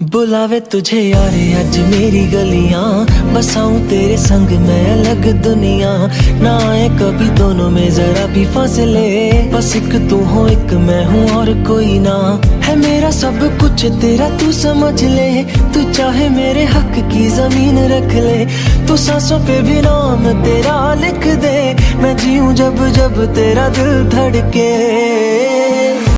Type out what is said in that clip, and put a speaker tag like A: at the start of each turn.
A: बुलावे तुझे यारे आज मेरी गलियां, बसाऊं तेरे संग मैं अलग दुनिया। ना आए कभी दोनों में जरा भी फासले, बस एक तू हो एक मैं हूँ और कोई ना। है मेरा सब कुछ तेरा तू समझ ले, तू चाहे मेरे हक की जमीन रख ले। तू सांसों पे भी नाम तेरा लिख दे, मैं जीऊं जब जब तेरा दिल धड़के।